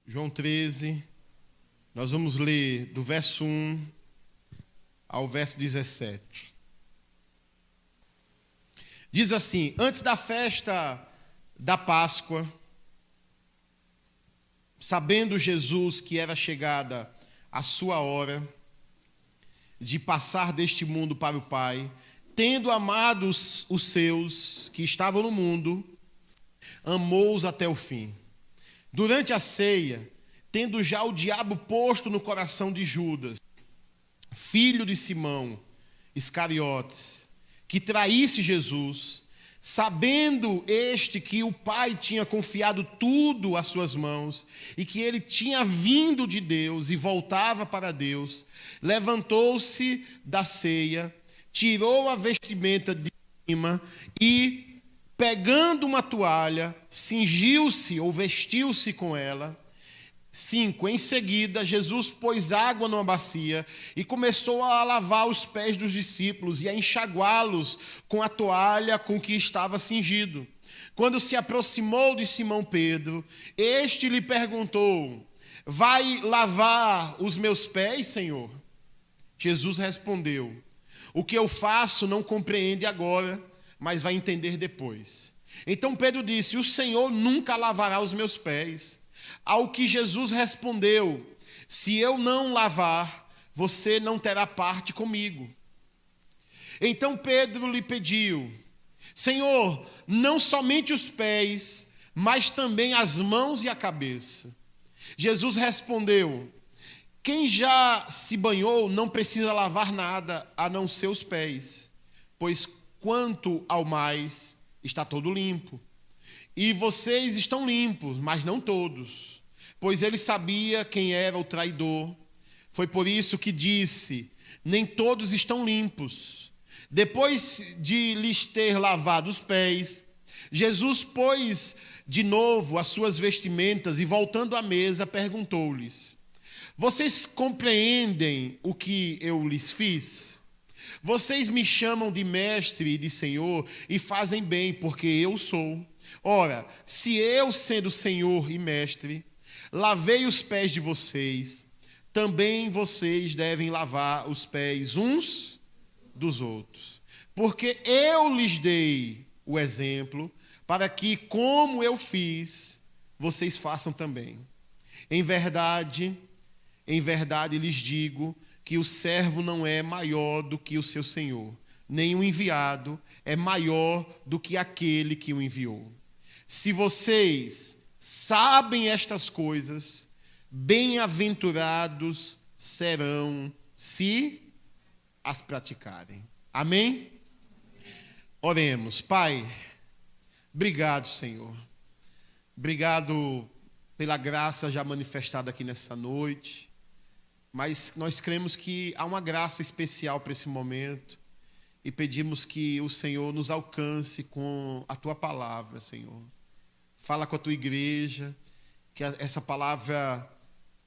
João 13, nós vamos ler do verso 1 ao verso 17. Diz assim: antes da festa da Páscoa, sabendo Jesus que era chegada a sua hora de passar deste mundo para o Pai, tendo amado os seus que estavam no mundo, amou-os até o fim. Durante a ceia, tendo já o diabo posto no coração de Judas, filho de Simão Iscariotes, que traísse Jesus, sabendo este que o Pai tinha confiado tudo às suas mãos e que ele tinha vindo de Deus e voltava para Deus, levantou-se da ceia, tirou a vestimenta de cima e, pegando uma toalha, cingiu-se ou vestiu-se com ela. 5. Em seguida, Jesus pôs água numa bacia e começou a lavar os pés dos discípulos e a enxaguá-los com a toalha com que estava cingido. Quando se aproximou de Simão Pedro, este lhe perguntou: vai lavar os meus pés, Senhor? Jesus respondeu: o que eu faço não compreende agora, mas vai entender depois. Então Pedro disse: o Senhor nunca lavará os meus pés. Ao que Jesus respondeu: se eu não lavar, você não terá parte comigo. Então Pedro lhe pediu: Senhor, não somente os pés, mas também as mãos e a cabeça. Jesus respondeu: quem já se banhou não precisa lavar nada a não ser os pés, pois quanto ao mais, está todo limpo. E vocês estão limpos, mas não todos, pois ele sabia quem era o traidor. Foi por isso que disse: nem todos estão limpos. Depois de lhes ter lavado os pés, Jesus pôs de novo as suas vestimentas e, voltando à mesa, perguntou-lhes: vocês compreendem o que eu lhes fiz? Vocês me chamam de mestre e de senhor e fazem bem, porque eu sou. Ora, se eu, sendo senhor e mestre, lavei os pés de vocês, também vocês devem lavar os pés uns dos outros. Porque eu lhes dei o exemplo, para que, como eu fiz, vocês façam também. Em verdade lhes digo que o servo não é maior do que o seu senhor, nem o enviado é maior do que aquele que o enviou. Se vocês sabem estas coisas, bem-aventurados serão se as praticarem. Amém? Oremos. Pai, obrigado, Senhor. Obrigado pela graça já manifestada aqui nessa noite. Mas nós cremos que há uma graça especial para esse momento e pedimos que o Senhor nos alcance com a Tua palavra, Senhor. Fala com a Tua igreja, que essa palavra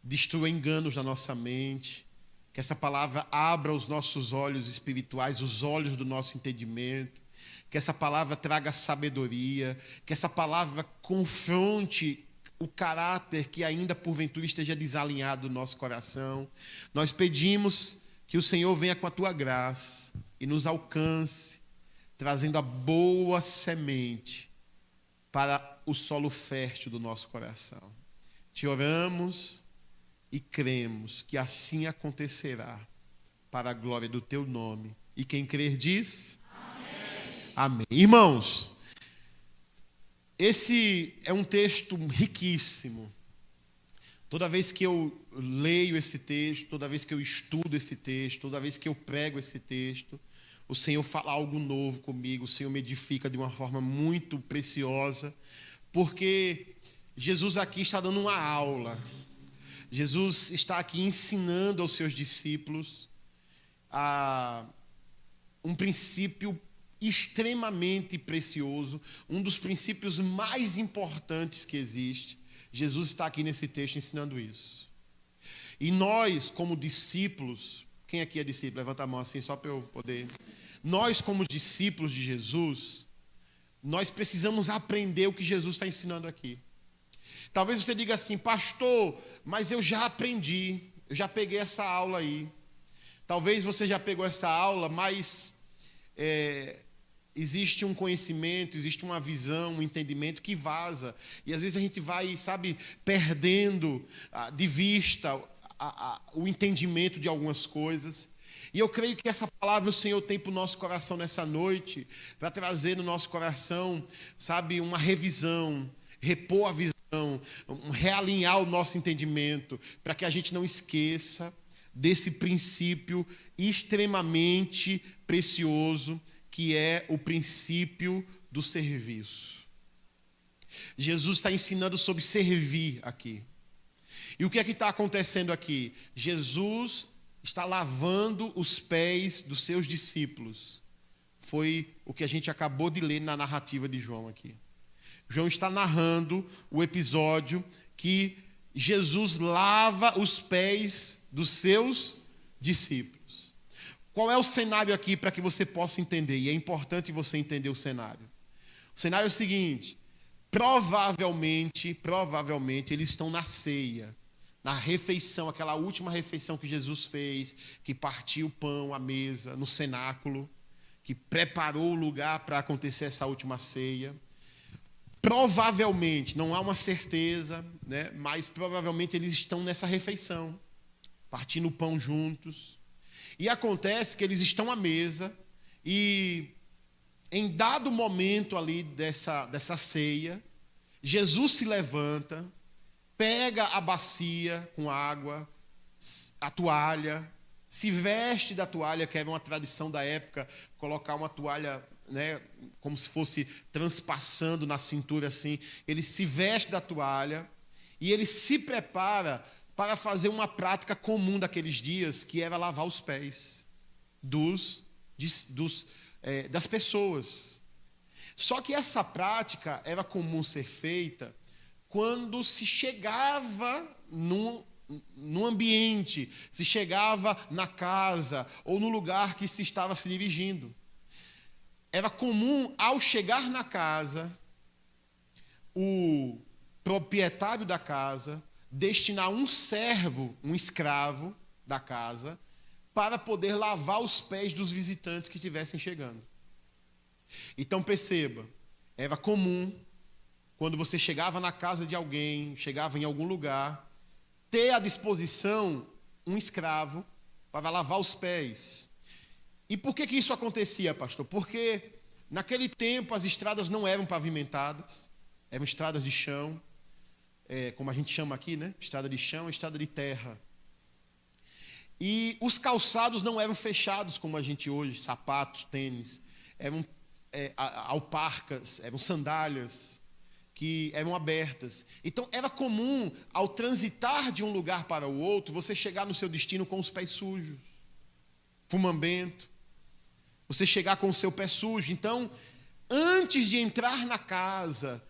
destrua enganos na nossa mente, que essa palavra abra os nossos olhos espirituais, os olhos do nosso entendimento, que essa palavra traga sabedoria, que essa palavra confronte o caráter que ainda porventura esteja desalinhado no nosso coração. Nós pedimos que o Senhor venha com a Tua graça e nos alcance, trazendo a boa semente para o solo fértil do nosso coração. Te oramos e cremos que assim acontecerá, para a glória do Teu nome. E quem crer diz: amém. Amém. Irmãos, esse é um texto riquíssimo. Toda vez que eu leio esse texto, toda vez que eu estudo esse texto, toda vez que eu prego esse texto, o Senhor fala algo novo comigo, o Senhor me edifica de uma forma muito preciosa, porque Jesus aqui está dando uma aula. Jesus está aqui ensinando aos seus discípulos um princípio extremamente precioso, um dos princípios mais importantes que existe. Jesus está aqui nesse texto ensinando isso. E nós, como discípulos, quem aqui é discípulo? Levanta a mão assim, só para eu poder. Nós, como discípulos de Jesus, nós precisamos aprender o que Jesus está ensinando aqui. Talvez você diga assim, pastor, mas eu já aprendi, eu já peguei essa aula aí. Talvez você já pegou essa aula, mas existe um conhecimento, existe uma visão, um entendimento que vaza. E às vezes a gente vai, sabe, perdendo de vista o entendimento de algumas coisas. E eu creio que essa palavra o Senhor tem para o nosso coração nessa noite, para trazer no nosso coração, sabe, uma revisão, repor a visão, realinhar o nosso entendimento, para que a gente não esqueça desse princípio extremamente precioso, que é o princípio do serviço. Jesus está ensinando sobre servir aqui. E o que é que está acontecendo aqui? Jesus está lavando os pés dos seus discípulos. Foi o que a gente acabou de ler na narrativa de João aqui. João está narrando o episódio que Jesus lava os pés dos seus discípulos. Qual é o cenário aqui para que você possa entender? E é importante você entender o cenário. O cenário é o seguinte: provavelmente eles estão na ceia, na refeição, aquela última refeição que Jesus fez, que partiu o pão à mesa, no cenáculo, que preparou o lugar para acontecer essa última ceia. Provavelmente, não há uma certeza, né, mas provavelmente eles estão nessa refeição, partindo o pão juntos. E acontece que eles estão à mesa e, em dado momento ali dessa ceia, Jesus se levanta, pega a bacia com água, a toalha, se veste da toalha, que era uma tradição da época, colocar uma toalha, né, como se fosse transpassando na cintura assim. Ele se veste da toalha e ele se prepara para fazer uma prática comum daqueles dias, que era lavar os pés das pessoas. Só que essa prática era comum ser feita quando se chegava no ambiente, se chegava na casa ou no lugar que se estava se dirigindo. Era comum, ao chegar na casa, o proprietário da casa destinar um servo, um escravo da casa, para poder lavar os pés dos visitantes que estivessem chegando. Então perceba, era comum, quando você chegava na casa de alguém, chegava em algum lugar, ter à disposição um escravo para lavar os pés. E por que isso acontecia, pastor? Porque naquele tempo as estradas não eram pavimentadas, eram estradas de chão, como a gente chama aqui, né? Estrada de chão, estrada de terra. E os calçados não eram fechados como a gente hoje, sapatos, tênis, eram alparcas, eram sandálias que eram abertas. Então era comum, ao transitar de um lugar para o outro, você chegar no seu destino com os pés sujos, fumambento, você chegar com o seu pé sujo. Então, antes de entrar na casa,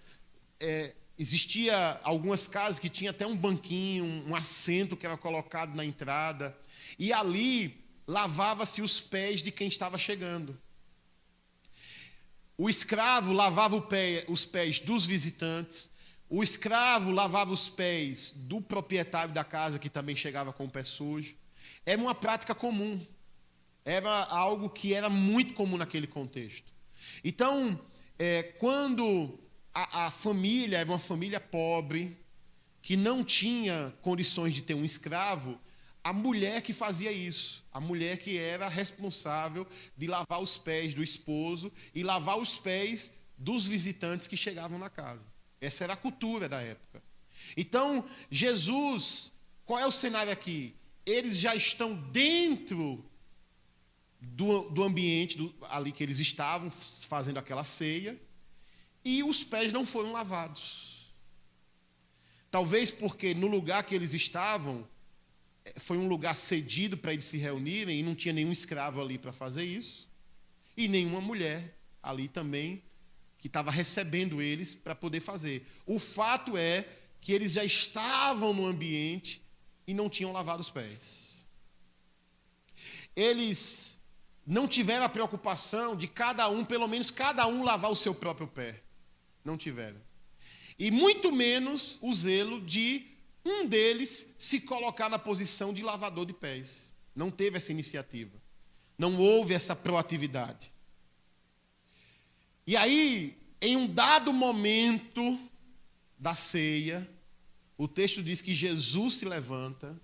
existia algumas casas que tinha até um banquinho, um assento que era colocado na entrada, e ali lavava-se os pés de quem estava chegando. O escravo lavava os pés dos visitantes, o escravo lavava os pés do proprietário da casa, que também chegava com o pé sujo. Era uma prática comum, era algo que era muito comum naquele contexto. Então, quando a família era uma família pobre, que não tinha condições de ter um escravo, a mulher que fazia isso, a mulher que era responsável de lavar os pés do esposo e lavar os pés dos visitantes que chegavam na casa. Essa era a cultura da época. Então, Jesus, qual é o cenário aqui? Eles já estão dentro do ambiente ali que eles estavam fazendo aquela ceia, e os pés não foram lavados. Talvez porque no lugar que eles estavam, foi um lugar cedido para eles se reunirem, e não tinha nenhum escravo ali para fazer isso, e nenhuma mulher ali também que estava recebendo eles para poder fazer. O fato é que eles já estavam no ambiente e não tinham lavado os pés. Eles não tiveram a preocupação de cada um, pelo menos cada um, lavar o seu próprio pé. Não tiveram. e muito menos o zelo de um deles se colocar na posição de lavador de pés. Não teve essa iniciativa. Não houve essa proatividade. E aí, em um dado momento da ceia, o texto diz que Jesus se levanta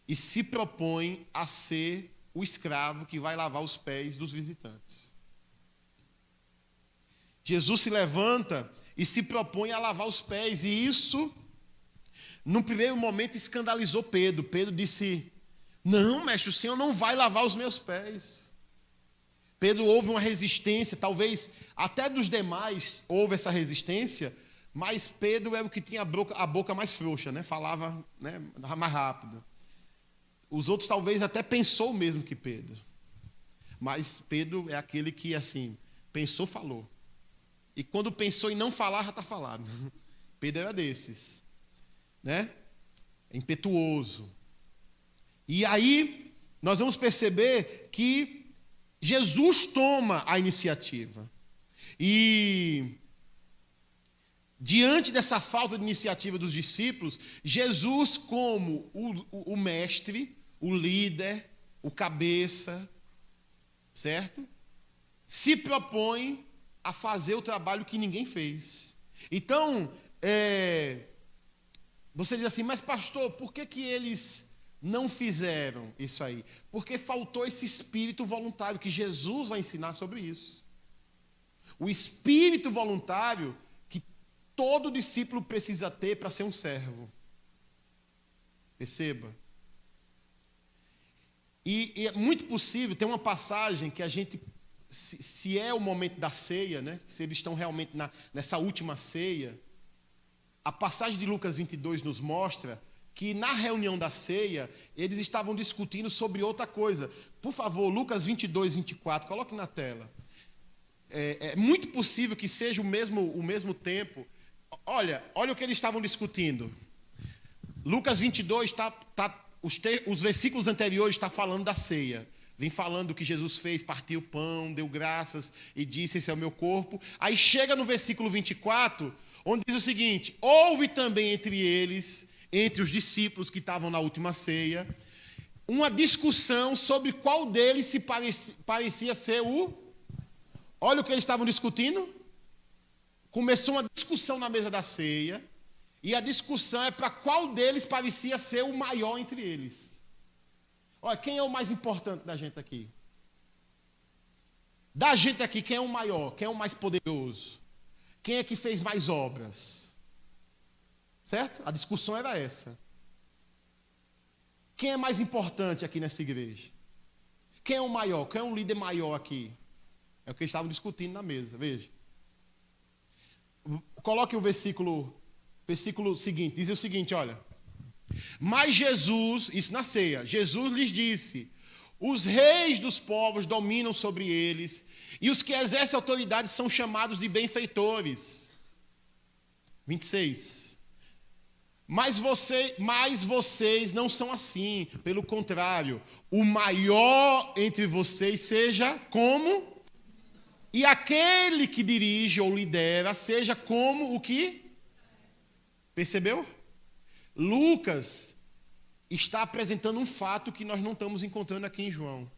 e se propõe a ser o escravo que vai lavar os pés dos visitantes. Jesus se levanta e se propõe a lavar os pés, e isso, no primeiro momento, escandalizou Pedro. Pedro disse: não, mestre, o Senhor não vai lavar os meus pés. Pedro houve uma resistência, talvez até dos demais houve essa resistência, mas Pedro era o que tinha a boca mais frouxa, né? Falava, né, mais rápido. Os outros talvez até pensou o mesmo que Pedro. Mas Pedro é aquele que, assim, pensou, falou. E quando pensou em não falar, já está falado. Pedro era desses, né? Impetuoso. E aí, nós vamos perceber que Jesus toma a iniciativa. E, diante dessa falta de iniciativa dos discípulos, Jesus, como o mestre, o líder, o cabeça, certo? Se propõe a fazer o trabalho que ninguém fez. Então, você diz assim, mas pastor, por que eles não fizeram isso aí? Porque faltou esse espírito voluntário, que Jesus vai ensinar sobre isso. O espírito voluntário que todo discípulo precisa ter para ser um servo. Perceba. E é muito possível, tem uma passagem que a gente, se é o momento da ceia, né, se eles estão realmente nessa última ceia, a passagem de Lucas 22 nos mostra que na reunião da ceia, eles estavam discutindo sobre outra coisa. Por favor, Lucas 22, 24, coloque na tela. É muito possível que seja o mesmo tempo. Olha o que eles estavam discutindo. Lucas 22, os versículos anteriores estão falando da ceia. Vem falando do que Jesus fez, partiu o pão, deu graças e disse, esse é o meu corpo. Aí chega no versículo 24, onde diz o seguinte, houve também entre eles, entre os discípulos que estavam na última ceia, uma discussão sobre qual deles se parecia ser o... Olha o que eles estavam discutindo. Começou uma discussão na mesa da ceia, e a discussão é para qual deles parecia ser o maior entre eles. Olha, quem é o mais importante da gente aqui? Da gente aqui, quem é o maior? Quem é o mais poderoso? Quem é que fez mais obras? Certo? A discussão era essa. Quem é mais importante aqui nessa igreja? Quem é o maior? Quem é um líder maior aqui? É o que eles estavam discutindo na mesa, veja. Coloque o versículo seguinte, diz o seguinte, olha. Mas Jesus, isso na ceia, Jesus lhes disse, os reis dos povos dominam sobre eles, e os que exercem autoridade são chamados de benfeitores. 26. Mas vocês não são assim, pelo contrário, o maior entre vocês seja como... E aquele que dirige ou lidera, seja como o que? Percebeu? Lucas está apresentando um fato que nós não estamos encontrando aqui em João.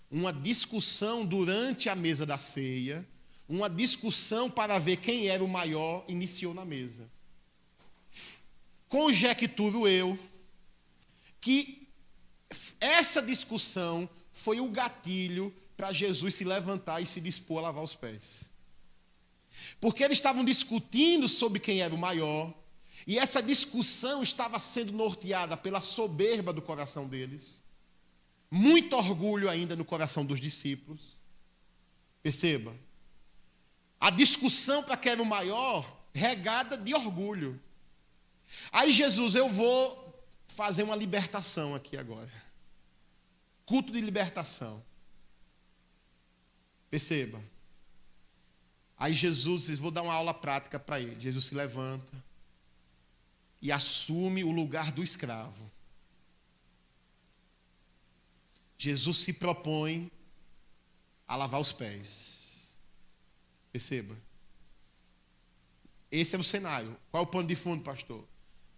Uma discussão durante a mesa da ceia, uma discussão para ver quem era o maior, iniciou na mesa. Conjecturo eu que essa discussão foi o gatilho para Jesus se levantar e se dispor a lavar os pés. Porque eles estavam discutindo sobre quem era o maior, e essa discussão estava sendo norteada pela soberba do coração deles, muito orgulho ainda no coração dos discípulos. Perceba, a discussão para quem era o maior, regada de orgulho. Aí Jesus, eu vou fazer uma libertação aqui agora. Culto de libertação. Perceba. Aí Jesus, vou dar uma aula prática para ele. Jesus se levanta e assume o lugar do escravo. Jesus se propõe a lavar os pés. Perceba. Esse era o cenário. Qual é o pano de fundo, pastor?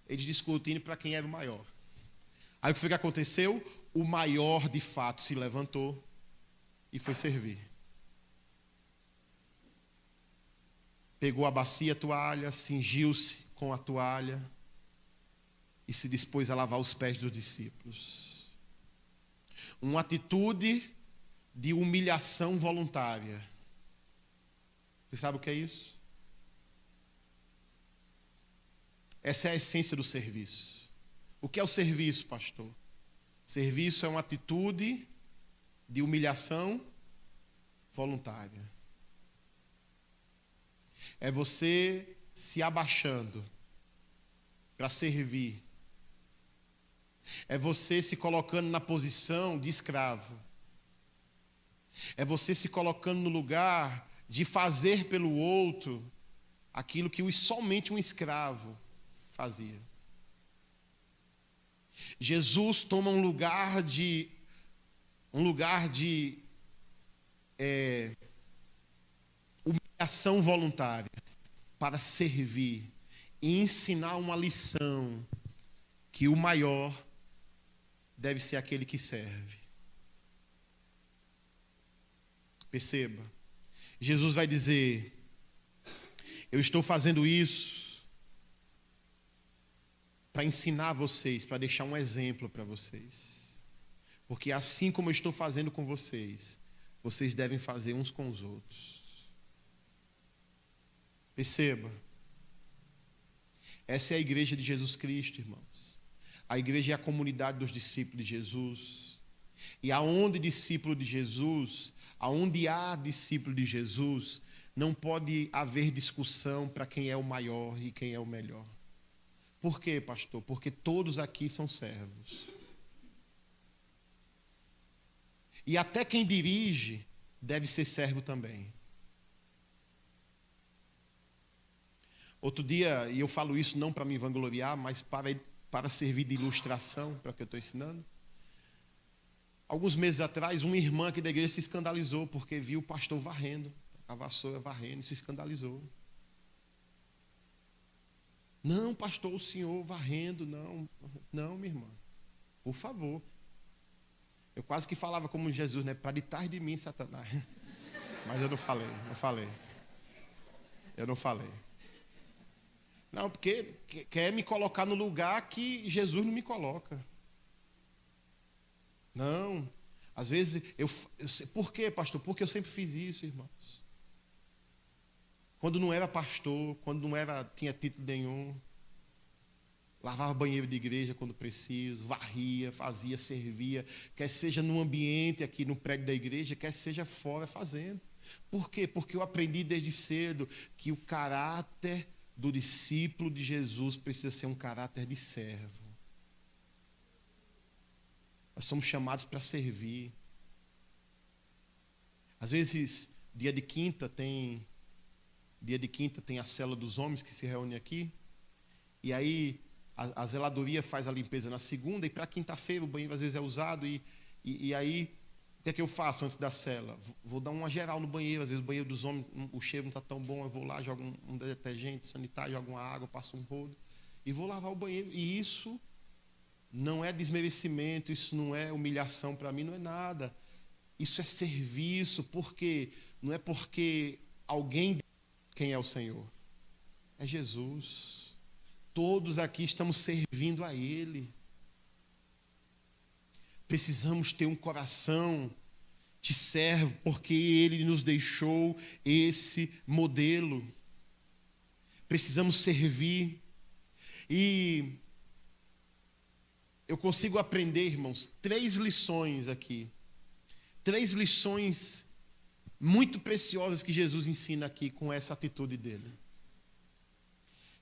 Eles discutindo para quem era o maior. Aí o que foi que aconteceu? O maior, de fato, se levantou e foi servir. Pegou a bacia, a toalha, cingiu-se com a toalha e se dispôs a lavar os pés dos discípulos. Uma atitude de humilhação voluntária. Você sabe o que é isso? Essa é a essência do serviço. O que é o serviço, pastor? Serviço é uma atitude de humilhação voluntária. É você se abaixando para servir. É você se colocando na posição de escravo. É você se colocando no lugar de fazer pelo outro aquilo que somente um escravo fazia. Jesus toma um lugar de humilhação voluntária para servir e ensinar uma lição que o maior deve ser aquele que serve. Perceba, Jesus vai dizer: eu estou fazendo isso para ensinar vocês, para deixar um exemplo para vocês. Porque assim como eu estou fazendo com vocês, vocês devem fazer uns com os outros. Perceba, essa é a igreja de Jesus Cristo, irmãos. A igreja é a comunidade dos discípulos de Jesus. E aonde discípulo de Jesus, aonde há discípulo de Jesus, não pode haver discussão para quem é o maior e quem é o melhor. Por quê, pastor? Porque todos aqui são servos. E até quem dirige deve ser servo também. Outro dia, e eu falo isso não para me vangloriar, mas para servir de ilustração para o que eu estou ensinando. Alguns meses atrás, uma irmã aqui da igreja se escandalizou porque viu o pastor varrendo, a vassoura varrendo, e se escandalizou. Não, pastor, o senhor varrendo, não, minha irmã, por favor. Eu quase que falava como Jesus, né? Para de trás de mim, Satanás. Mas eu não falei. Não, porque quer me colocar no lugar que Jesus não me coloca. Não, às vezes, por quê, pastor? Porque eu sempre fiz isso, irmãos. Quando não era pastor, quando não tinha título nenhum, lavava banheiro de igreja quando preciso, varria, fazia, servia, quer seja no ambiente aqui no prédio da igreja, quer seja fora fazendo. Por quê? Porque eu aprendi desde cedo que o caráter do discípulo de Jesus precisa ser um caráter de servo. Nós somos chamados para servir. Às vezes, dia de quinta tem a célula dos homens que se reúne aqui. E aí a zeladoria faz a limpeza na segunda, e para quinta-feira o banheiro às vezes é usado. E aí, o que é que eu faço antes da célula? Vou dar uma geral no banheiro. Às vezes o banheiro dos homens, o cheiro não está tão bom, eu vou lá, jogo um detergente sanitário, jogo uma água, passo um rodo e vou lavar o banheiro. E isso não é desmerecimento, isso não é humilhação para mim, não é nada. Isso é serviço, porque não é porque alguém quem é o Senhor. É Jesus. Todos aqui estamos servindo a Ele. Precisamos ter um coração de servo, porque Ele nos deixou esse modelo. Precisamos servir. E eu consigo aprender, irmãos, 3 lições aqui. 3 lições muito preciosas que Jesus ensina aqui com essa atitude dele.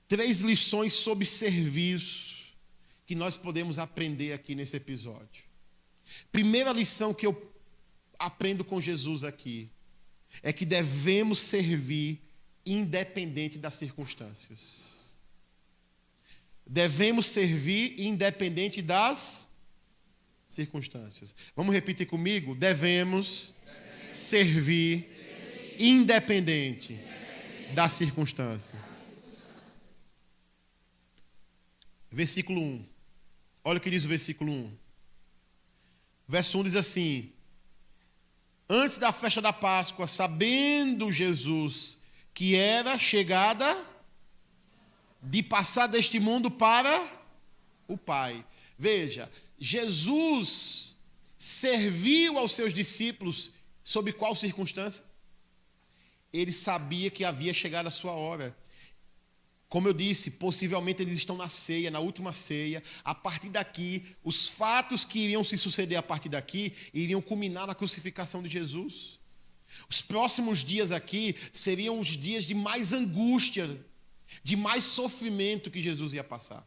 3 lições sobre serviço que nós podemos aprender aqui nesse episódio. Primeira lição que eu aprendo com Jesus aqui é que devemos servir independente das circunstâncias. Devemos servir independente das circunstâncias. Vamos repetir comigo? Devemos servir independente das circunstâncias. versículo 1. Olha o que diz o versículo 1. Verso 1 diz assim: antes da festa da Páscoa, sabendo Jesus que era chegada de passar deste mundo para o Pai. Veja, Jesus serviu aos seus discípulos sob qual circunstância? Ele sabia que havia chegado a sua hora. Como eu disse, possivelmente eles estão na ceia, na última ceia. A partir daqui, os fatos que iriam se suceder a partir daqui iriam culminar na crucificação de Jesus. Os próximos dias aqui seriam os dias de mais angústia, de mais sofrimento que Jesus ia passar.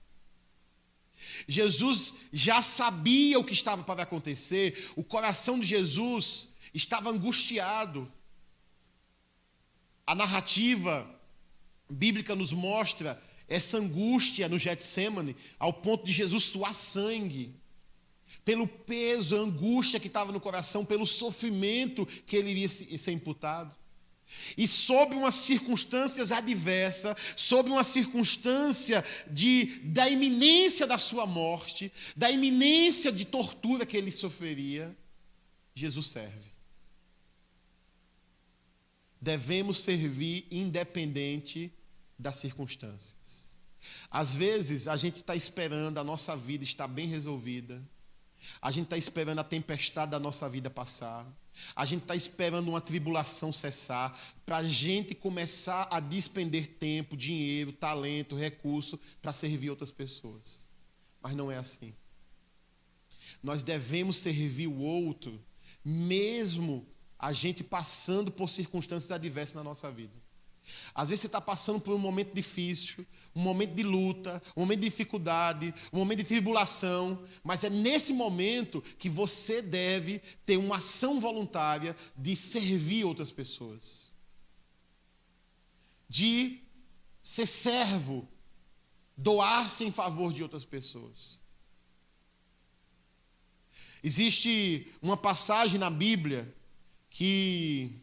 Jesus já sabia o que estava para acontecer, o coração de Jesus estava angustiado. A narrativa bíblica nos mostra essa angústia no Getsemane, ao ponto de Jesus suar sangue, pelo peso, a angústia que estava no coração, pelo sofrimento que ele iria ser imputado. E sob umas circunstâncias adversas, sob uma circunstância da iminência da sua morte, da iminência de tortura que ele sofreria, Jesus serve. Devemos servir independente das circunstâncias. Às vezes, a gente está esperando a nossa vida estar bem resolvida. A gente está esperando a tempestade da nossa vida passar. A gente está esperando uma tribulação cessar para a gente começar a despender tempo, dinheiro, talento, recurso para servir outras pessoas. Mas não é assim. Nós devemos servir o outro, mesmo a gente passando por circunstâncias adversas na nossa vida. Às vezes você está passando por um momento difícil, um momento de luta, um momento de dificuldade, um momento de tribulação, mas é nesse momento que você deve ter uma ação voluntária de servir outras pessoas, de ser servo, doar-se em favor de outras pessoas. Existe uma passagem na Bíblia que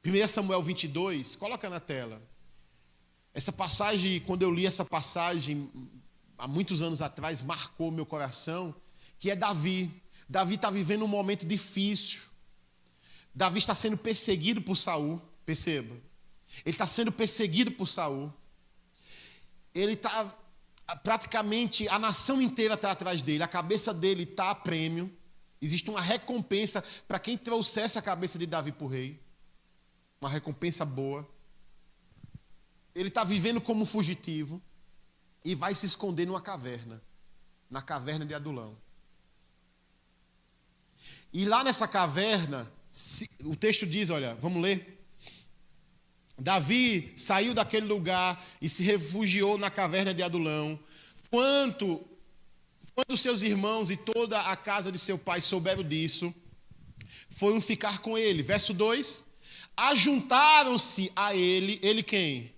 1 Samuel 22, coloca na tela. Essa passagem, quando eu li essa passagem há muitos anos atrás, marcou meu coração, que é Davi. Davi está vivendo um momento difícil. Davi está sendo perseguido por Saul, perceba. Ele está sendo perseguido por Saul. Ele está, praticamente, a nação inteira está atrás dele, a cabeça dele está a prêmio. Existe uma recompensa para quem trouxesse a cabeça de Davi para o rei. Uma recompensa boa. Ele está vivendo como fugitivo e vai se esconder numa caverna, na caverna de Adulão. E lá nessa caverna, o texto diz, olha, vamos ler. Davi saiu daquele lugar e se refugiou na caverna de Adulão. Quando seus irmãos e toda a casa de seu pai souberam disso, foram ficar com ele. Verso 2. Ajuntaram-se a ele quem?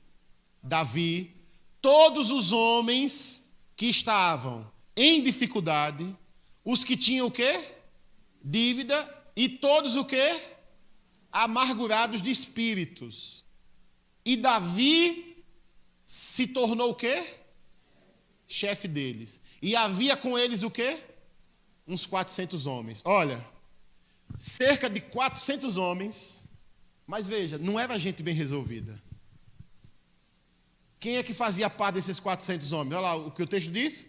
Davi, todos os homens que estavam em dificuldade, os que tinham o quê? Dívida, e todos o quê? Amargurados de espíritos. E Davi se tornou o quê? Chefe deles. E havia com eles o quê? Uns 400 homens. Olha, cerca de 400 homens, mas veja, não era gente bem resolvida. Quem é que fazia parte desses 400 homens? Olha lá o que o texto diz.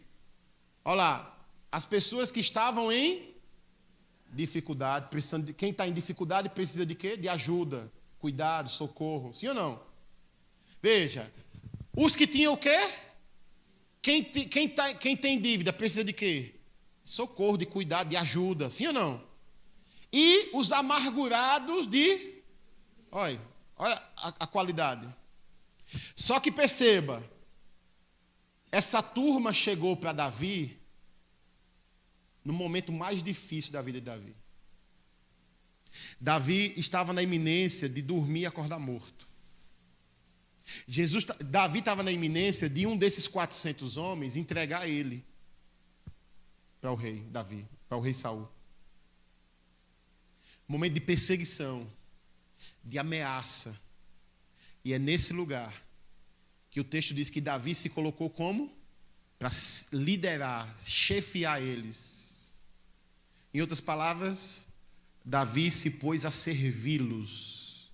Olha lá, as pessoas que estavam em dificuldade, precisando quem está em dificuldade precisa de quê? De ajuda, cuidado, socorro. Sim ou não? Veja, os que tinham o quê? Quem tem dívida precisa de quê? Socorro, de cuidado, de ajuda. Sim ou não? E os amargurados de... Olha a qualidade. Só que perceba, essa turma chegou para Davi no momento mais difícil da vida de Davi. Davi estava na iminência de dormir e acordar morto. Davi estava na iminência de um desses 400 homens entregar ele para o rei Davi, para o rei Saul. Momento de perseguição, de ameaça. E é nesse lugar que o texto diz que Davi se colocou como para liderar, chefiar eles. Em outras palavras, Davi se pôs a servi-los,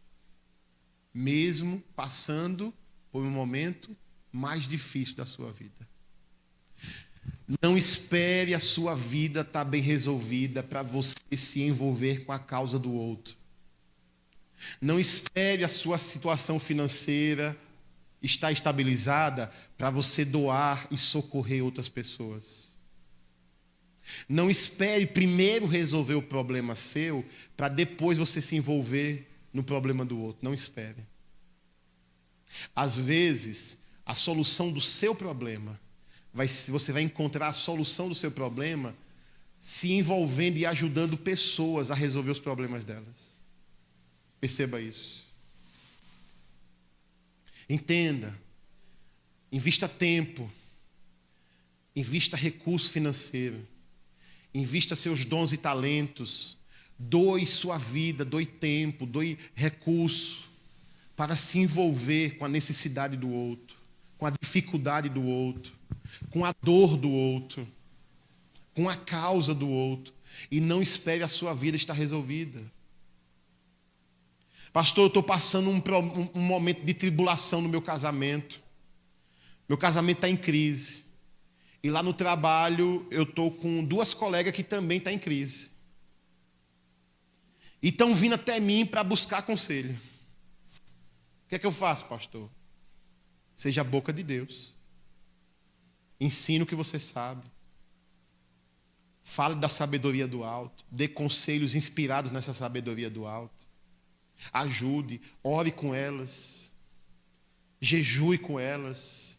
mesmo passando por um momento mais difícil da sua vida. Não espere a sua vida estar bem resolvida para você se envolver com a causa do outro. Não espere a sua situação financeira estar estabilizada para você doar e socorrer outras pessoas. Não espere primeiro resolver o problema seu para depois você se envolver no problema do outro. Não espere. Às vezes, a solução do seu problema, você vai encontrar a solução do seu problema se envolvendo e ajudando pessoas a resolver os problemas delas. Perceba isso. Entenda. Invista tempo. Invista recurso financeiro. Invista seus dons e talentos. Doe sua vida, doe tempo, doe recurso para se envolver com a necessidade do outro, com a dificuldade do outro, com a dor do outro, com a causa do outro. E não espere a sua vida estar resolvida. Pastor, eu estou passando um momento de tribulação no meu casamento. Meu casamento está em crise. E lá no trabalho eu estou com 2 colegas que também estão em crise. E estão vindo até mim para buscar conselho. O que é que eu faço, pastor? Seja a boca de Deus. Ensine o que você sabe. Fale da sabedoria do alto. Dê conselhos inspirados nessa sabedoria do alto. Ajude, ore com elas. Jejue com elas.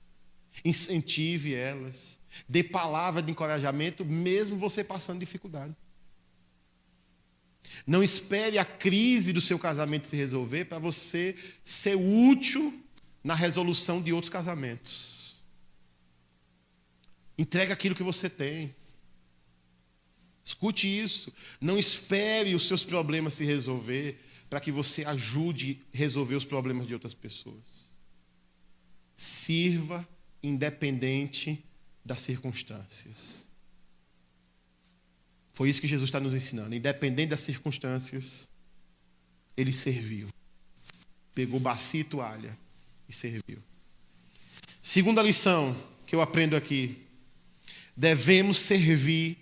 Incentive elas. Dê palavra de encorajamento, mesmo você passando dificuldade. Não espere a crise do seu casamento se resolver para você ser útil na resolução de outros casamentos. Entregue aquilo que você tem. Escute isso. Não espere os seus problemas se resolver para que você ajude a resolver os problemas de outras pessoas. Sirva independente das circunstâncias. Foi isso que Jesus está nos ensinando. Independente das circunstâncias, ele serviu. Pegou bacia e toalha e serviu. Segunda lição que eu aprendo aqui. Devemos servir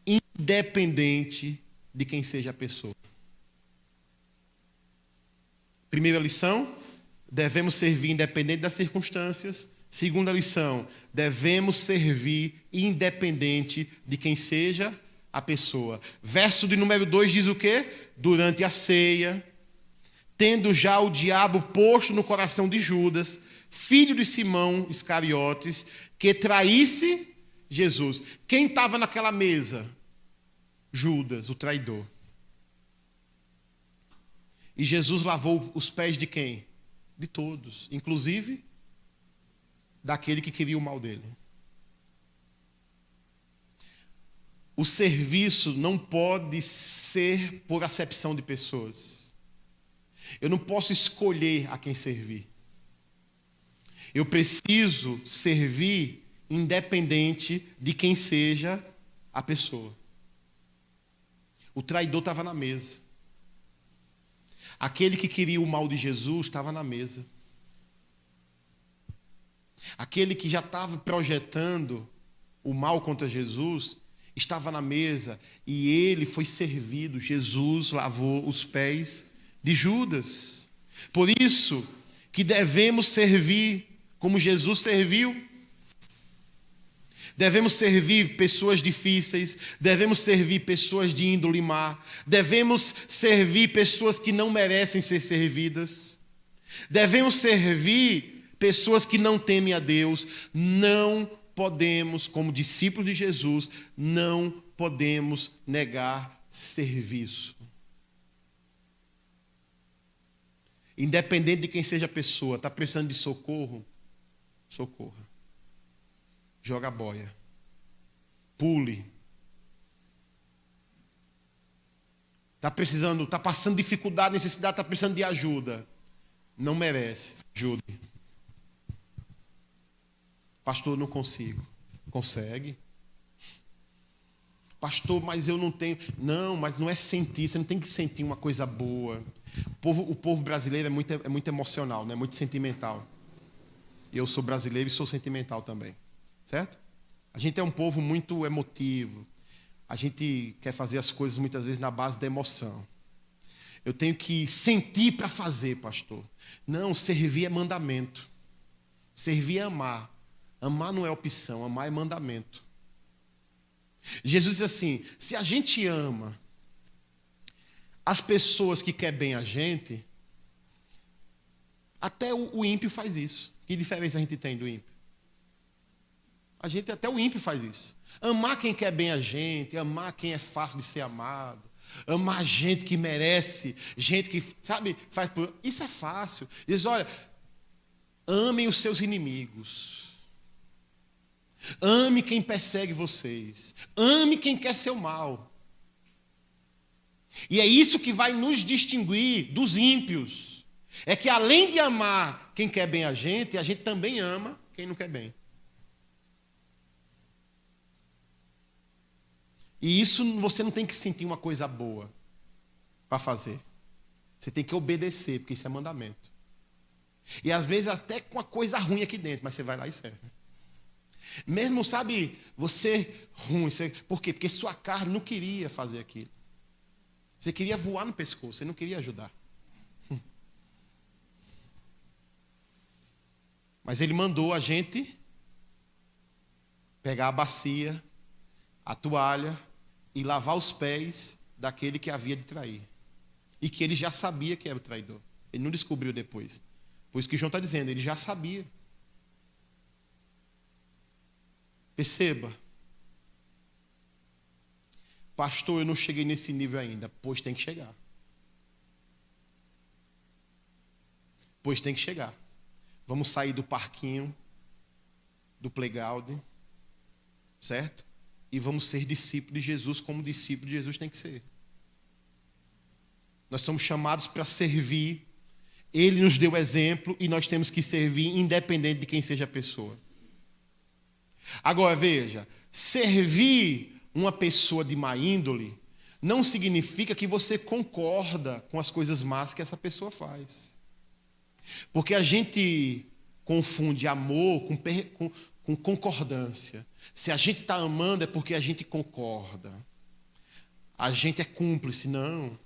independente de quem seja a pessoa. Primeira lição, devemos servir independente das circunstâncias. Segunda lição, devemos servir independente de quem seja a pessoa. Verso de número 2 diz o quê? Durante a ceia, tendo já o diabo posto no coração de Judas, filho de Simão Iscariotes, que traísse Jesus. Quem estava naquela mesa? Judas, o traidor. E Jesus lavou os pés de quem? De todos, inclusive daquele que queria o mal dele. O serviço não pode ser por acepção de pessoas. Eu não posso escolher a quem servir. Eu preciso servir independente de quem seja a pessoa. O traidor estava na mesa. Aquele que queria o mal de Jesus estava na mesa. Aquele que já estava projetando o mal contra Jesus estava na mesa e ele foi servido. Jesus lavou os pés de Judas. Por isso que devemos servir como Jesus serviu. Devemos servir pessoas difíceis, devemos servir pessoas de índole má, devemos servir pessoas que não merecem ser servidas, devemos servir pessoas que não temem a Deus. Não podemos, como discípulos de Jesus, não podemos negar serviço. Independente de quem seja a pessoa, está precisando de socorro, socorra. Joga a boia. Pule. Está precisando, está passando dificuldade, necessidade, está precisando de ajuda. Não merece. Ajude. Pastor, não consigo. Consegue. Pastor, mas eu não tenho... Não, mas não é sentir, você não tem que sentir uma coisa boa. O povo brasileiro é muito emocional, né? Muito sentimental. Eu sou brasileiro e sou sentimental também. Certo? A gente é um povo muito emotivo. A gente quer fazer as coisas muitas vezes na base da emoção. Eu tenho que sentir para fazer, pastor. Não, servir é mandamento. Servir é amar. Amar não é opção, amar é mandamento. Jesus diz assim, se a gente ama as pessoas que querem bem a gente, até o ímpio faz isso. Que diferença a gente tem do ímpio? Até o ímpio faz isso. Amar quem quer bem a gente, amar quem é fácil de ser amado, amar gente que merece, gente que, sabe, faz por... Isso é fácil. Diz, olha, amem os seus inimigos. Ame quem persegue vocês. Ame quem quer seu mal. E é isso que vai nos distinguir dos ímpios. É que além de amar quem quer bem a gente também ama quem não quer bem. E isso você não tem que sentir uma coisa boa para fazer. Você tem que obedecer, porque isso é mandamento. E às vezes até com uma coisa ruim aqui dentro, mas você vai lá e serve. Mesmo, sabe, você ruim. Por quê? Porque sua carne não queria fazer aquilo. Você queria voar no pescoço, você não queria ajudar. Mas ele mandou a gente pegar a bacia, a toalha e lavar os pés daquele que havia de trair. E que ele já sabia que era o traidor. Ele não descobriu depois. Por isso que João está dizendo, ele já sabia. Perceba. Pastor, eu não cheguei nesse nível ainda. Pois tem que chegar. Pois tem que chegar. Vamos sair do parquinho, do playground, certo? E vamos ser discípulos de Jesus como discípulo de Jesus tem que ser. Nós somos chamados para servir. Ele nos deu exemplo e nós temos que servir independente de quem seja a pessoa. Agora veja, servir uma pessoa de má índole não significa que você concorda com as coisas más que essa pessoa faz. Porque a gente confunde amor com concordância. Se a gente está amando é porque a gente concorda. A gente é cúmplice. Não.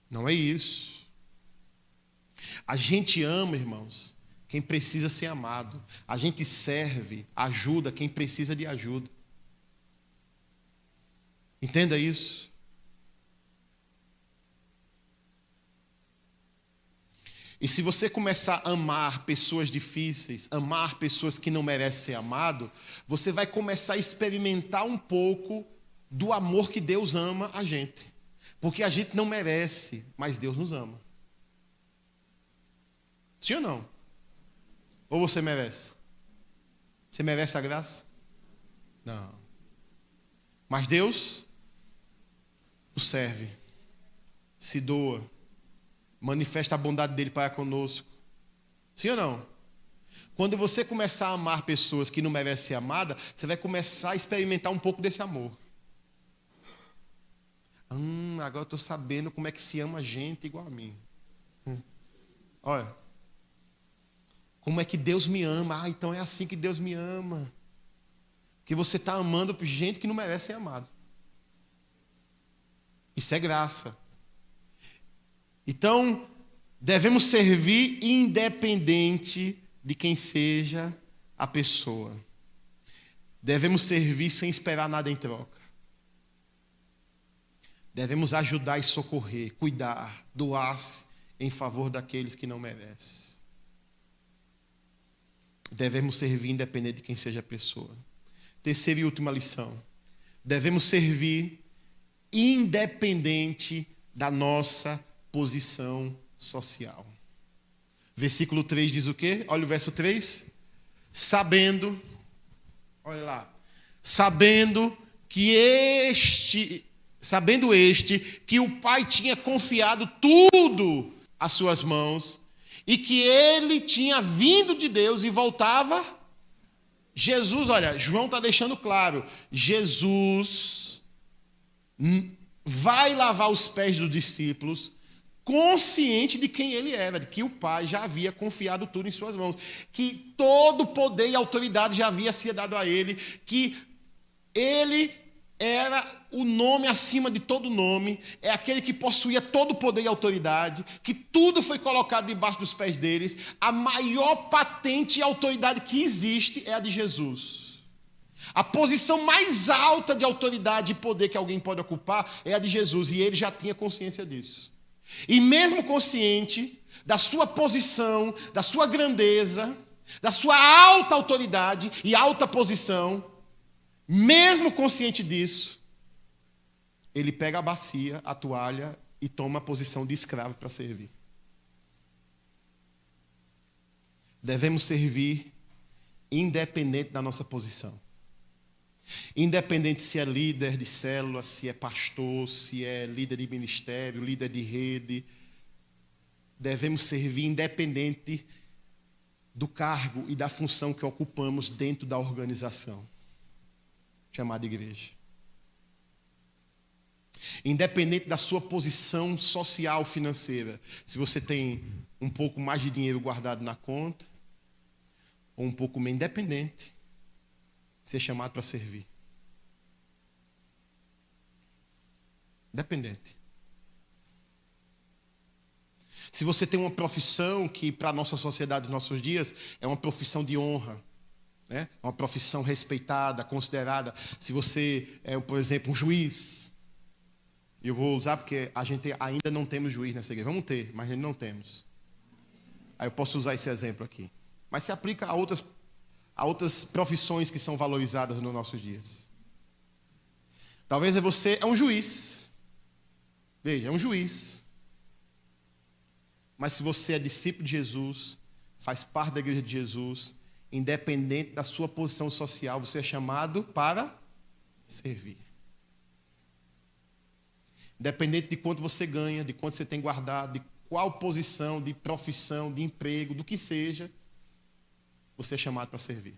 Não é isso. A gente ama, irmãos, quem precisa ser amado. A gente serve, ajuda quem precisa de ajuda. Entenda isso. E se você começar a amar pessoas difíceis, amar pessoas que não merecem ser amado, você vai começar a experimentar um pouco do amor que Deus ama a gente. Porque a gente não merece, mas Deus nos ama. Sim ou não? Ou você merece? Você merece a graça? Não. Mas Deus o serve, se doa, manifesta a bondade dele para conosco. Sim ou não? Quando você começar a amar pessoas que não merecem ser amadas, você vai começar a experimentar um pouco desse amor. Agora eu estou sabendo como é que se ama gente igual a mim. Olha, como é que Deus me ama? Então é assim que Deus me ama. Porque você está amando gente que não merece ser amado. Isso é graça. Então, devemos servir independente de quem seja a pessoa. Devemos servir sem esperar nada em troca. Devemos ajudar e socorrer, cuidar, doar-se em favor daqueles que não merecem. Devemos servir independente de quem seja a pessoa. Terceira e última lição. Devemos servir independente da nossa posição social. Versículo 3 diz o quê? Olha o verso 3. Sabendo, olha lá, sabendo este que o Pai tinha confiado tudo às suas mãos e que ele tinha vindo de Deus e voltava Jesus, olha, João está deixando claro, Jesus vai lavar os pés dos discípulos, consciente de quem ele era, de que o Pai já havia confiado tudo em suas mãos, que todo poder e autoridade já havia sido dado a ele, que ele era o nome acima de todo nome, é aquele que possuía todo o poder e autoridade, que tudo foi colocado debaixo dos pés deles. A maior patente e autoridade que existe é a de Jesus. A posição mais alta de autoridade e poder que alguém pode ocupar é a de Jesus, e ele já tinha consciência disso. E mesmo consciente da sua posição, da sua grandeza, da sua alta autoridade e alta posição, mesmo consciente disso, ele pega a bacia, a toalha e toma a posição de escravo para servir. Devemos servir independente da nossa posição. Independente se é líder de célula, se é pastor, se é líder de ministério, líder de rede. Devemos servir independente do cargo e da função que ocupamos dentro da organização chamada igreja. Independente da sua posição social, financeira. Se você tem um pouco mais de dinheiro guardado na conta, ou um pouco menos, independente, ser chamado para servir. Independente. Se você tem uma profissão que para a nossa sociedade dos nossos dias é uma profissão de honra, né? Uma profissão respeitada, considerada. Se você é, por exemplo, um juiz, eu vou usar porque a gente ainda não temos juiz nessa igreja. Vamos ter, mas ainda não temos. Aí eu posso usar esse exemplo aqui. Mas se aplica a outras profissões que são valorizadas nos nossos dias. Talvez você é um juiz. Veja, é um juiz. Mas se você é discípulo de Jesus, faz parte da igreja de Jesus, independente da sua posição social, você é chamado para servir. Independente de quanto você ganha, de quanto você tem guardado, de qual posição, de profissão, de emprego, do que seja, você é chamado para servir.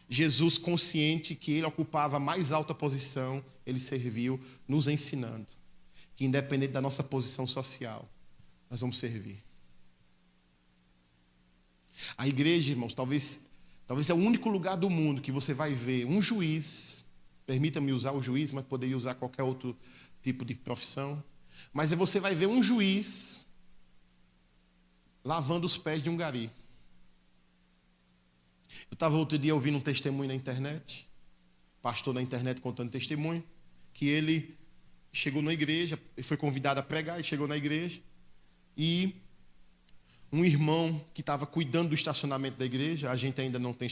Jesus, consciente que ele ocupava a mais alta posição, ele serviu, nos ensinando que independente da nossa posição social, nós vamos servir. A igreja, irmãos, talvez é o único lugar do mundo que você vai ver um juiz, permita-me usar o juiz, mas poderia usar qualquer outro tipo de profissão, mas você vai ver um juiz lavando os pés de um gari. Eu estava outro dia ouvindo um testemunho na internet, pastor na internet contando testemunho, que ele chegou na igreja, ele foi convidado a pregar e chegou na igreja, e um irmão que estava cuidando do estacionamento da igreja, a gente ainda não tem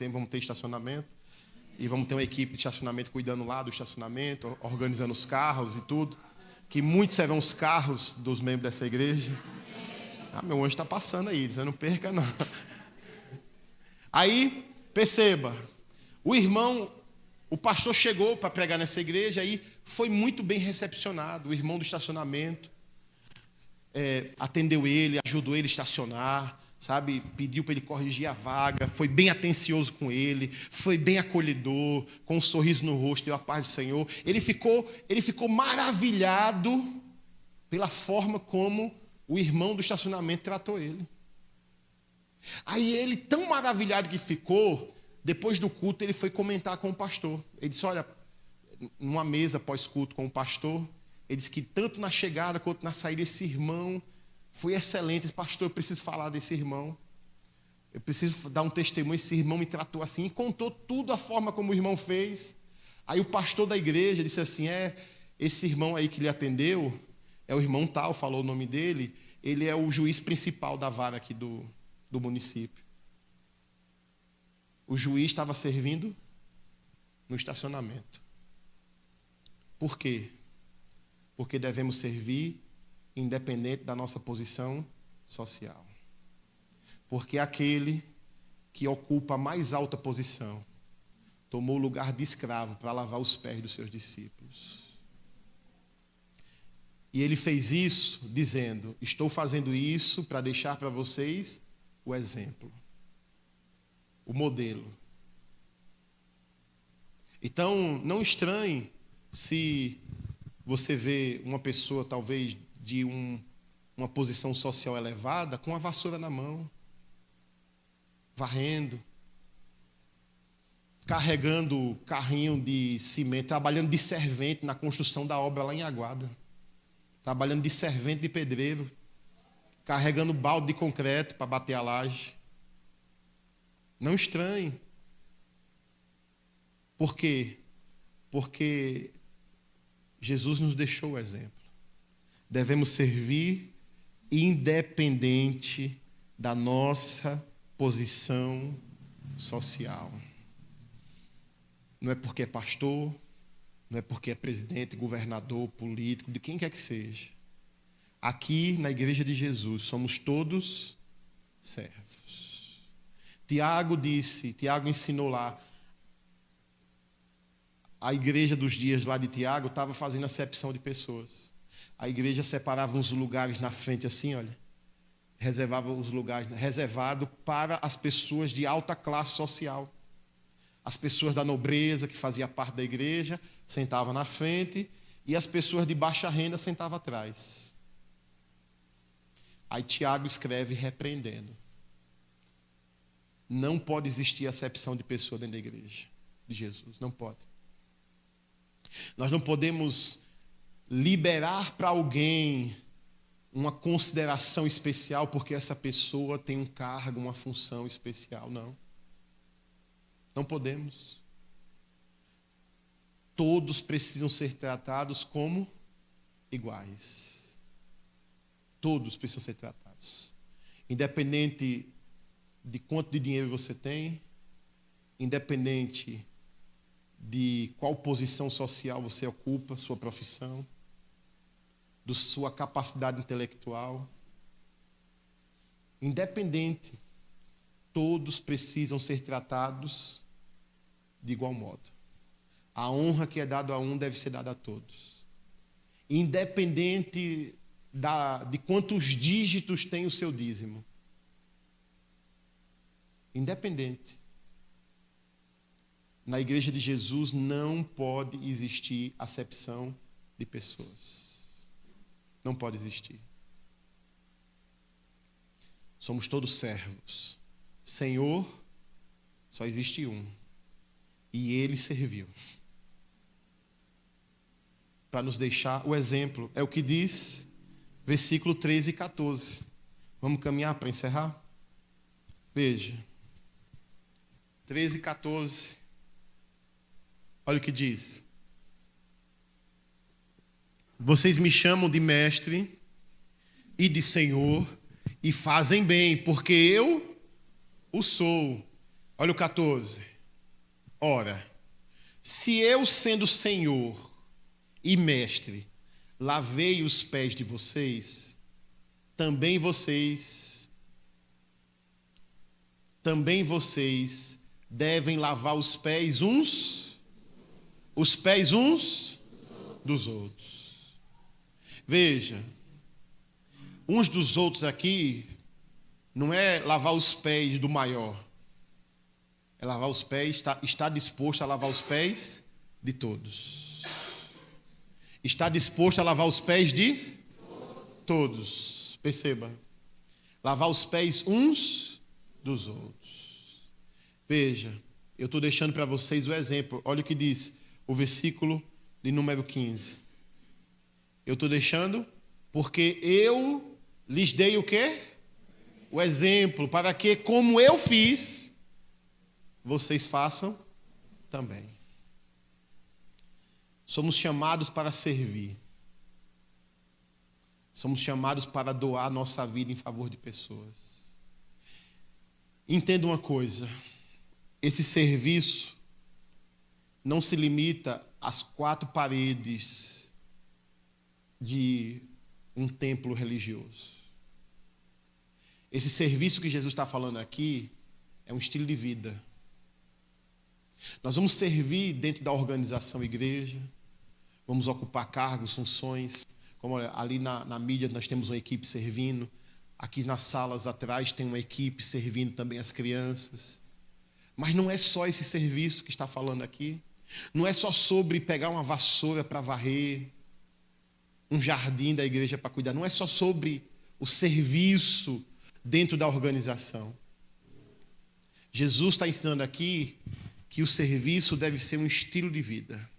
vamos ter estacionamento, e vamos ter uma equipe de estacionamento cuidando lá do estacionamento, organizando os carros e tudo, que muitos serão os carros dos membros dessa igreja. Meu anjo está passando aí, você não perca não. Aí, perceba, o pastor chegou para pregar nessa igreja e foi muito bem recepcionado. O irmão do estacionamento atendeu ele, ajudou ele a estacionar, sabe? Pediu para ele corrigir a vaga, foi bem atencioso com ele, foi bem acolhedor, com um sorriso no rosto, deu a paz do Senhor. Ele ficou maravilhado pela forma como o irmão do estacionamento tratou ele. Aí ele, tão maravilhado que ficou, depois do culto ele foi comentar com o pastor. Ele disse, olha, numa mesa pós-culto com o pastor, ele disse que tanto na chegada quanto na saída esse irmão foi excelente. Disse, pastor, eu preciso falar desse irmão. Eu preciso dar um testemunho, esse irmão me tratou assim. E contou tudo a forma como o irmão fez. Aí o pastor da igreja disse assim, esse irmão aí que lhe atendeu, é o irmão tal, falou o nome dele, ele é o juiz principal da vara aqui do município. O juiz estava servindo no estacionamento. Por quê? Porque devemos servir independente da nossa posição social. Porque aquele que ocupa a mais alta posição tomou o lugar de escravo para lavar os pés dos seus discípulos. E ele fez isso dizendo, estou fazendo isso para deixar para vocês o exemplo. o modelo. Então, não estranhe se você vê uma pessoa, talvez, de uma posição social elevada, com a vassoura na mão, varrendo, carregando carrinho de cimento, trabalhando de servente na construção da obra lá em Aguada, trabalhando de servente de pedreiro, carregando balde de concreto para bater a laje. Não estranhe. Por quê? Porque Jesus nos deixou o exemplo. Devemos servir independente da nossa posição social. Não é porque é pastor, não é porque é presidente, governador, político, de quem quer que seja. Aqui na Igreja de Jesus somos todos servos. Tiago ensinou lá, a igreja dos dias lá de Tiago estava fazendo acepção de pessoas. A igreja separava uns lugares na frente assim, olha, reservava os lugares reservados para as pessoas de alta classe social. As pessoas da nobreza, que fazia parte da igreja, sentavam na frente, e as pessoas de baixa renda sentavam atrás. Aí Tiago escreve repreendendo. Não pode existir acepção de pessoa dentro da igreja de Jesus, não pode. Nós não podemos liberar para alguém uma consideração especial porque essa pessoa tem um cargo, uma função especial, não. Não podemos. Todos precisam ser tratados como iguais. Todos precisam ser tratados. Independente de quanto de dinheiro você tem, independente de qual posição social você ocupa, sua profissão, da sua capacidade intelectual. Independente, todos precisam ser tratados de igual modo. A honra que é dada a um deve ser dada a todos. Independente de quantos dígitos tem o seu dízimo. Independente. Na Igreja de Jesus não pode existir acepção de pessoas. Não pode existir. Somos todos servos. Senhor, só existe um. E Ele serviu. Para nos deixar o exemplo. É o que diz versículo 13 e 14. Vamos caminhar para encerrar? Veja. 13 e 14. Olha o que diz. Vocês me chamam de mestre e de Senhor e fazem bem, porque eu o sou. Olha o 14. Ora, se eu, sendo Senhor e mestre, lavei os pés de vocês, também vocês devem lavar os pés uns dos outros. Veja, uns dos outros aqui não é lavar os pés do maior. É lavar os pés, está disposto a lavar os pés de todos. Está disposto a lavar os pés de todos. Perceba. Lavar os pés uns dos outros. Veja, eu estou deixando para vocês o exemplo. Olha o que diz o versículo de número 15. Eu estou deixando porque eu lhes dei o quê? O exemplo, para que, como eu fiz, vocês façam também. Somos chamados para servir. Somos chamados para doar nossa vida em favor de pessoas. Entenda uma coisa. Esse serviço não se limita às 4 paredes de um templo religioso. Esse serviço que Jesus está falando aqui é um estilo de vida. Nós vamos servir dentro da organização igreja, vamos ocupar cargos, funções, como ali na mídia nós temos uma equipe servindo, aqui nas salas atrás tem uma equipe servindo também as crianças. Mas não é só esse serviço que está falando aqui. Não é só sobre pegar uma vassoura para varrer, um jardim da igreja para cuidar. Não é só sobre o serviço dentro da organização. Jesus está ensinando aqui que o serviço deve ser um estilo de vida.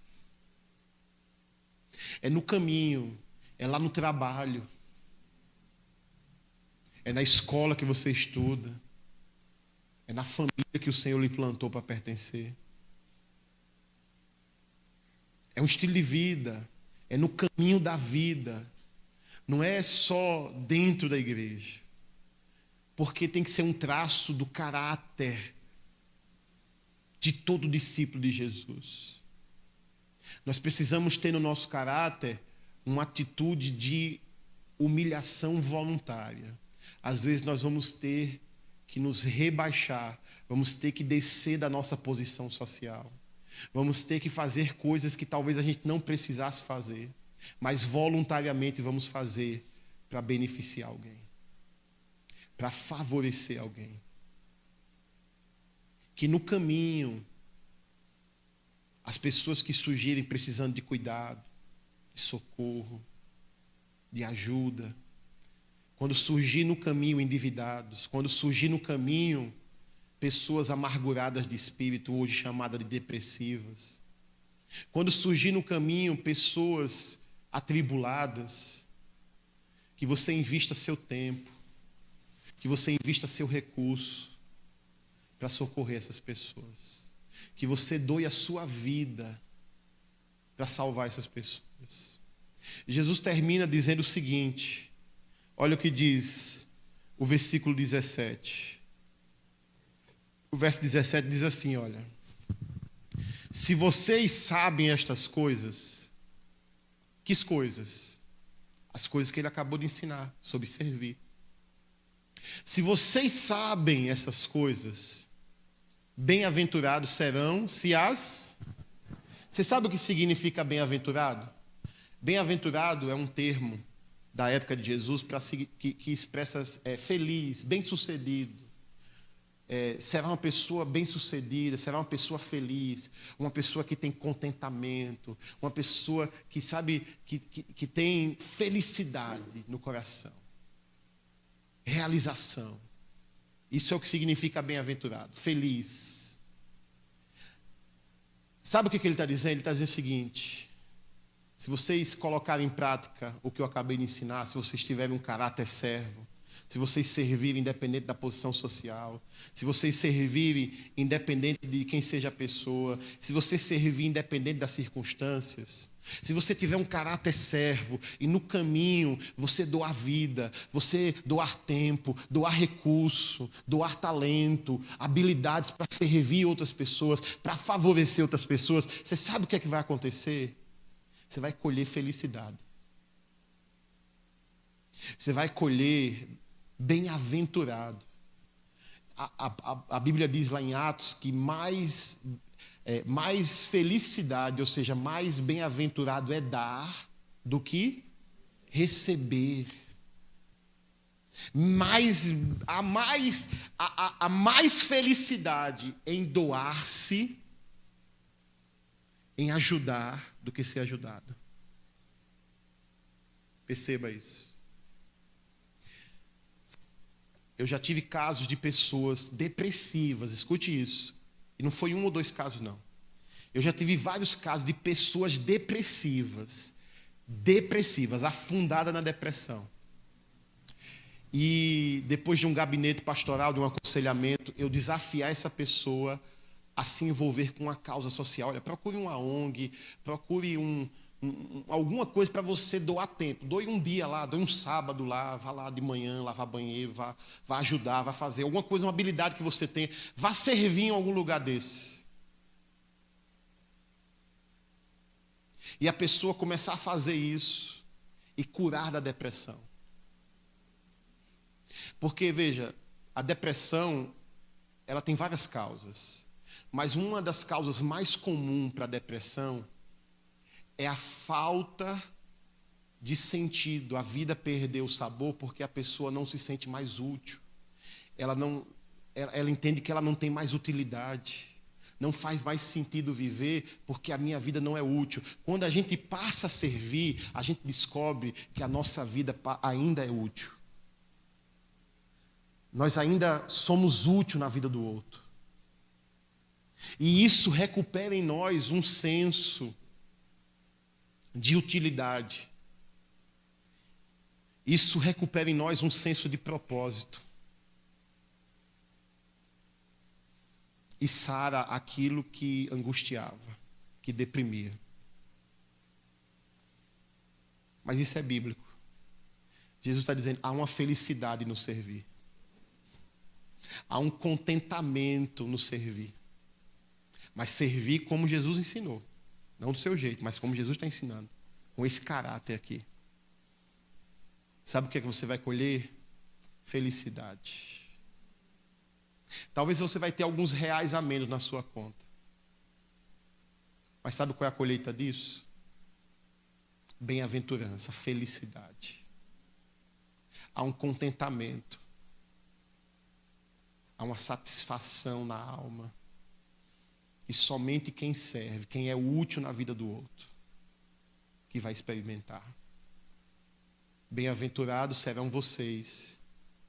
É no caminho, é lá no trabalho, é na escola que você estuda, é na família que o Senhor lhe plantou para pertencer. É um estilo de vida, é no caminho da vida. Não é só dentro da igreja. Porque tem que ser um traço do caráter de todo discípulo de Jesus. Nós precisamos ter no nosso caráter uma atitude de humilhação voluntária. Às vezes nós vamos ter que nos rebaixar, vamos ter que descer da nossa posição social. Vamos ter que fazer coisas que talvez a gente não precisasse fazer, mas voluntariamente vamos fazer para beneficiar alguém, para favorecer alguém. Que no caminho, as pessoas que surgirem precisando de cuidado, de socorro, de ajuda, quando surgir no caminho endividados, quando surgir no caminho pessoas amarguradas de espírito, hoje chamadas de depressivas, quando surgir no caminho pessoas atribuladas, que você invista seu tempo, que você invista seu recurso para socorrer essas pessoas, que você doe a sua vida para salvar essas pessoas. Jesus termina dizendo o seguinte, olha o que diz o versículo 17. O verso 17 diz assim, olha: se vocês sabem estas coisas, que coisas? As coisas que ele acabou de ensinar sobre servir. Se vocês sabem essas coisas, bem-aventurados serão se as... Você sabe o que significa bem-aventurado? Bem-aventurado é um termo da época de Jesus que expressa feliz, bem-sucedido. Será uma pessoa bem-sucedida, será uma pessoa feliz, uma pessoa que tem contentamento, uma pessoa que sabe, que tem felicidade no coração, realização. Isso é o que significa bem-aventurado, feliz. Sabe o que ele está dizendo? Ele está dizendo o seguinte: se vocês colocarem em prática o que eu acabei de ensinar, se vocês tiverem um caráter servo, se vocês servirem independente da posição social, se vocês servirem independente de quem seja a pessoa, se você servir independente das circunstâncias, se você tiver um caráter servo e no caminho você doar vida, você doar tempo, doar recurso, doar talento, habilidades para servir outras pessoas, para favorecer outras pessoas, você sabe o que é que vai acontecer? Você vai colher felicidade. Você vai colher bem-aventurado. A Bíblia diz lá em Atos que mais felicidade, ou seja, mais bem-aventurado é dar do que receber. Há mais felicidade em doar-se, em ajudar, do que ser ajudado. Perceba isso. Eu já tive casos de pessoas depressivas, escute isso. E não foi um ou dois casos, não. Eu já tive vários casos de pessoas depressivas, afundadas na depressão. E depois de um gabinete pastoral, de um aconselhamento, eu desafiar essa pessoa a se envolver com uma causa social. Olha, procure uma ONG, procure alguma coisa para você doar tempo. Doe um dia lá, doe um sábado lá, vá lá de manhã, lavar banheiro, vá ajudar, vá fazer alguma coisa, uma habilidade que você tem. Vá servir em algum lugar desse. E a pessoa começar a fazer isso e curar da depressão. Porque, veja, a depressão, ela tem várias causas. Mas uma das causas mais comuns para a depressão é a falta de sentido. A vida perdeu o sabor porque a pessoa não se sente mais útil. Ela não ela entende que ela não tem mais utilidade. Não faz mais sentido viver porque a minha vida não é útil. Quando a gente passa a servir, a gente descobre que a nossa vida ainda é útil. Nós ainda somos úteis na vida do outro. E isso recupera em nós um senso de utilidade. Isso recupera em nós um senso de propósito. E sara aquilo que angustiava, que deprimia. Mas isso é bíblico. Jesus está dizendo, há uma felicidade no servir. Há um contentamento no servir. Mas servir como Jesus ensinou. Não do seu jeito, mas como Jesus está ensinando. Com esse caráter aqui. Sabe o que é que você vai colher? Felicidade. Talvez você vai ter alguns reais a menos na sua conta. Mas sabe qual é a colheita disso? Bem-aventurança, felicidade. Há um contentamento. Há uma satisfação na alma. E somente quem serve, quem é útil na vida do outro, que vai experimentar. Bem-aventurados serão vocês,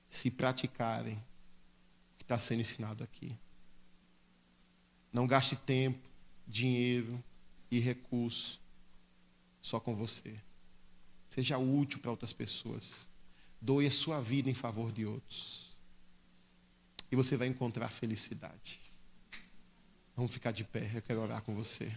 se praticarem o que está sendo ensinado aqui. Não gaste tempo, dinheiro e recurso só com você. Seja útil para outras pessoas. Doe a sua vida em favor de outros. E você vai encontrar felicidade. Vamos ficar de pé, eu quero orar com você.